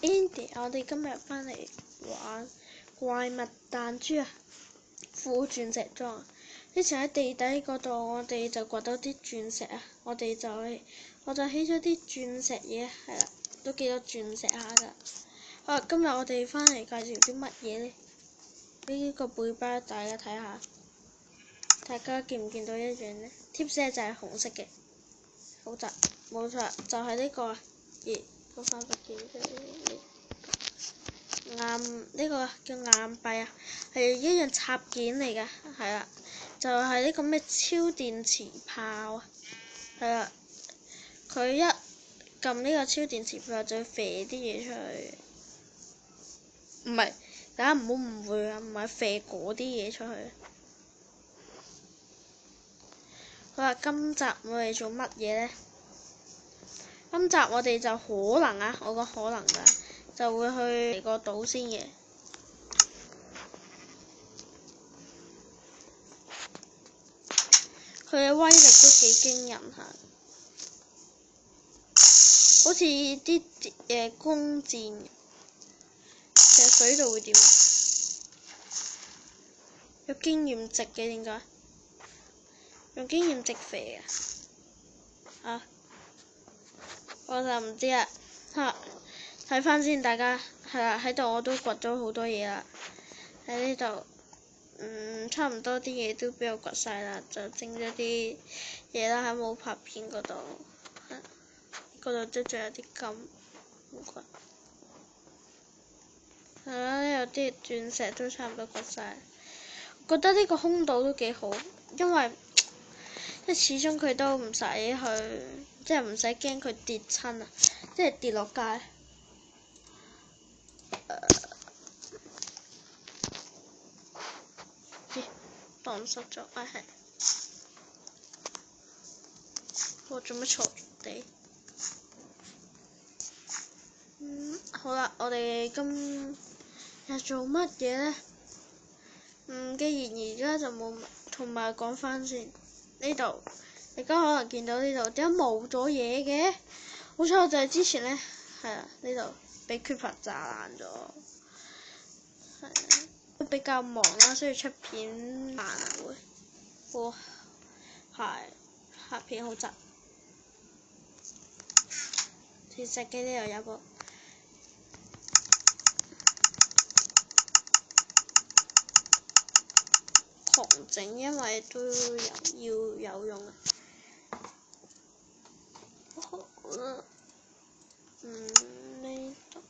Andy，我哋今日翻嚟玩怪物彈珠啊，副鑽石裝。之前喺地底嗰度，我哋就掘到啲鑽石啊，我就起咗啲鑽石嘢，係啦，都幾多鑽石下噶。好啦，今日我哋翻嚟介紹啲乜嘢呢？呢個背包大家睇下，大家見唔見到一樣呢？貼士就係紅色嘅，好雜，冇錯，就係呢個啊。咦，個花不見咗。呢個叫硬幣啊，係一樣插件嚟㗎，係啦，就係呢個咩超電磁炮啊，係啦，佢一撳呢個超電磁炮就會射啲嘢出去，唔係，大家唔好誤會啊，唔係射嗰啲嘢出去。好啦，今集我哋做乜嘢呢？今集我哋就可能啊，我講可能㗎。就會去個島先嘅，佢嘅威力都幾驚人下，好似啲弓箭，其實水度會點？有經驗值嘅點解？用經驗值肥啊！我就唔知啦，嚇。睇翻先，大家係啦，喺度我都掘咗好多嘢啦。喺呢度，差唔多啲嘢都俾我掘晒啦，就整咗啲嘢啦喺冇拍片嗰度，嗰度都仲有啲金，唔掘。係啦，呢度啲鑽石都差唔多掘晒。覺得呢個空島都幾好，因為始終佢都唔使去，即係唔使驚佢跌親啊，即係跌落街。蕩失咗，係。我做乜嘈地？好啦，我哋今日做乜嘢呢？既然而家就冇，同埋講翻先呢度，大家可能見到呢度點解冇咗嘢嘅？好彩就係之前呢，係啊，呢度俾 Creeper 炸爛咗，係啊。都比較忙啦，所以出片慢啊會，係拍片好雜。電視機呢度有個狂整，因為都要有用啊。好啦，呢度，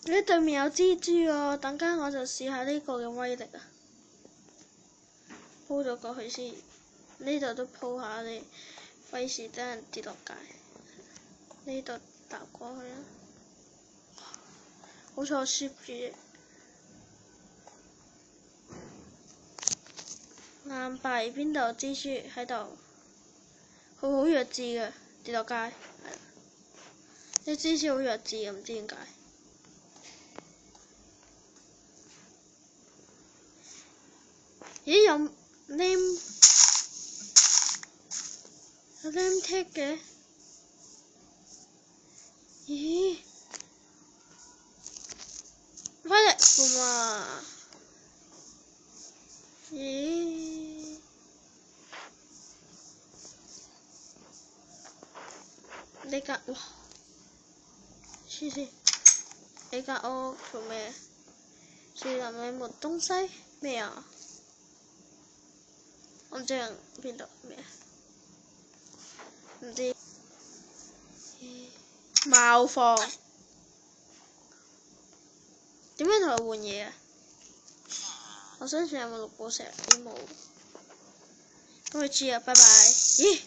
呢對面有蜘蛛喎，等間我就試下呢個嘅威力啊！鋪咗過去先，呢度都鋪下你，費事等人跌落街。呢度搭過去啦，好彩我攝住硬幣邊度？蜘蛛喺度，佢好弱智嘅，跌落街。係，啲蜘蛛好弱智嘅，唔知點解。咦，有 name tag 嘅？咦，威力符嘛？咦，呢間哇，黐線！呢間屋做咩？樹林裡沒東西咩啊？我唔知邊度咩？唔知。茅房點樣同佢換嘢啊？我身上有冇綠寶石？咦，冇。咁佢知啊，拜拜。咦？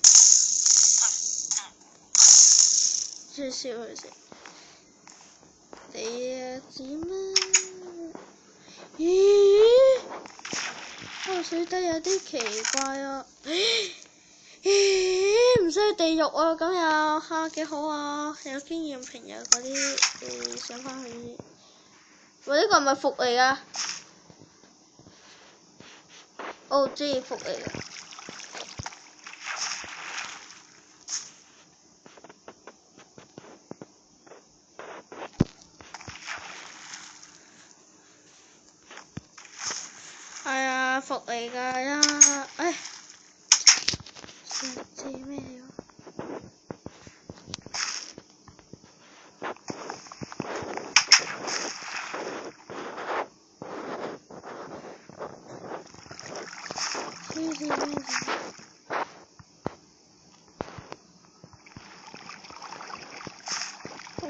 先燒佢先。你啊點啊？咦？水底有啲奇怪啊！咦？唔需要地獄啊，咁又嚇幾好啊！有經驗朋友嗰啲上翻去。喂，呢個係咪伏嚟㗎？哦，這幅嚟嘅。係啊，服嚟㗎呀！唉，知咩料？知咩料？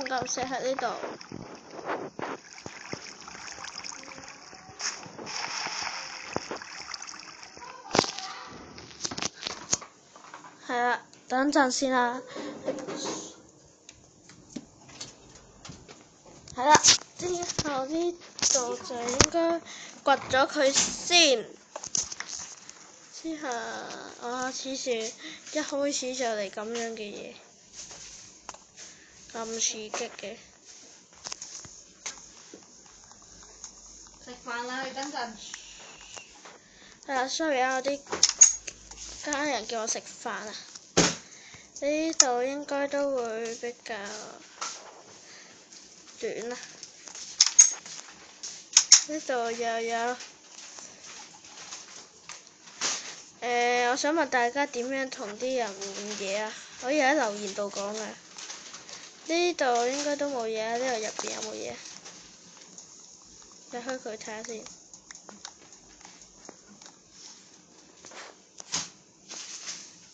嚿石喺呢度。係啦，等陣先啦。係啦，之後呢度就應該掘咗佢先。之後啊，似是一開始就嚟咁樣嘅嘢，咁刺激嘅。食飯啦，你等陣。係啦，sorry啊，我啲家人叫我食飯啊。呢度應該都會比較短啦。呢度又有我想問大家點樣同啲人換嘢啊？可以喺留言度講嘅。呢度應該都冇嘢啊，呢度入邊有冇嘢？你開佢睇下先。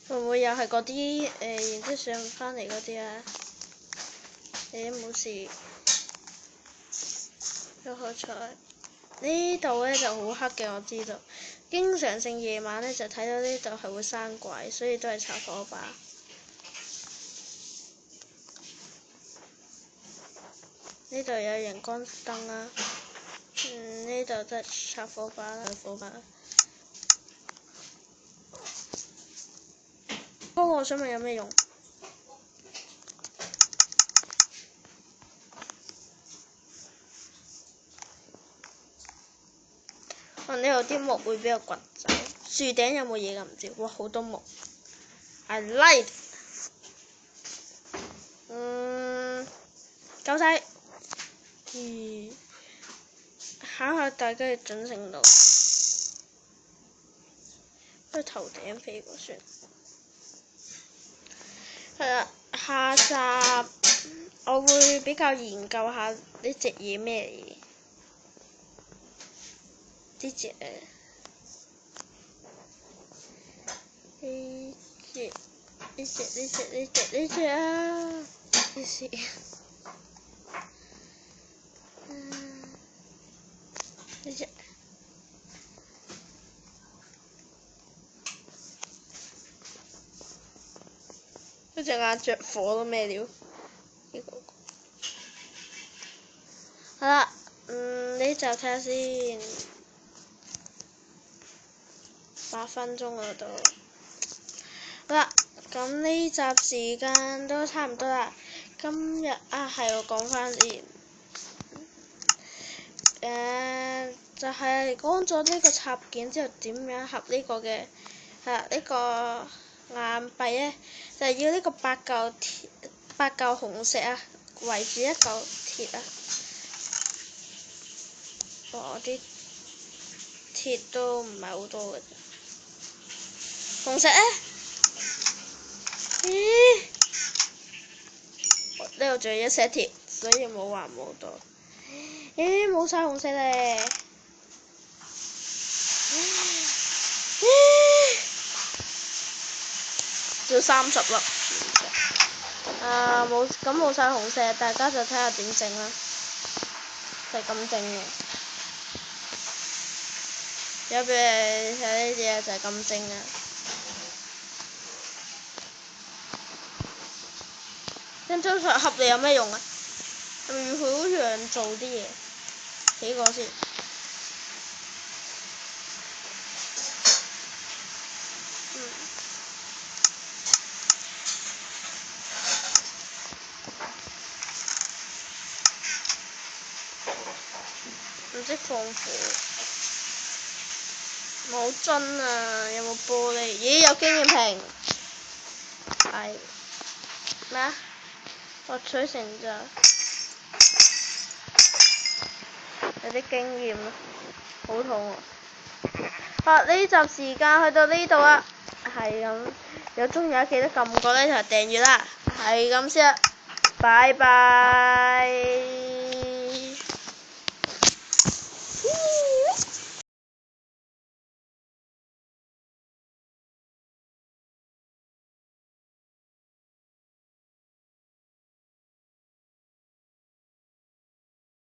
會唔會又係嗰啲然之後上翻嚟嗰啲啊？冇事，都好彩。呢度呢就好黑嘅，我知道。經常性夜晚呢就睇到呢度係會生怪，所以都係插火把。呢度有熒光燈啦。呢度都係插火把啦，火把。不過我想問有咩用？呢度啲木會比較掘仔。樹頂有冇嘢㗎？唔知。哇，好多木。I like。夠晒。考下大家嘅準程度。都係頭頂飛過算。係啦，下集我會比較研究下呢隻嘢咩嚟。呢隻啊！呢隻。呢隻。嗰隻眼着火都咩料？呢個。好啦，呢集睇下先，8分鐘啦都。好啦，咁呢集時間都差唔多啦。今日係我講翻先。就係講咗呢個插件之後，點樣合呢個嘅呢個硬幣呢，就係要呢個8嚿紅石啊，圍住一嚿鐵啊。我啲鐵都唔係好多嘅啫。紅石呢？咦？呢度仲有一些鐵，所以冇話冇多。咦？冇晒紅石咧！要30粒。冇晒紅石，大家就睇下點整啦。係咁整嘅。有俾你睇呢啲就係咁整嘅。跟張台盒你有咩用啊？係咪要佢好樣做啲嘢？起個先。唔識放火。冇樽啊，有冇玻璃？咦，有經驗瓶。係咩啊？獲取成就，有啲經驗咯，好痛啊！呢集時間去到呢度啦，係咁，有中意嘅記得撳個呢同訂閱啦，係咁先啦，拜拜。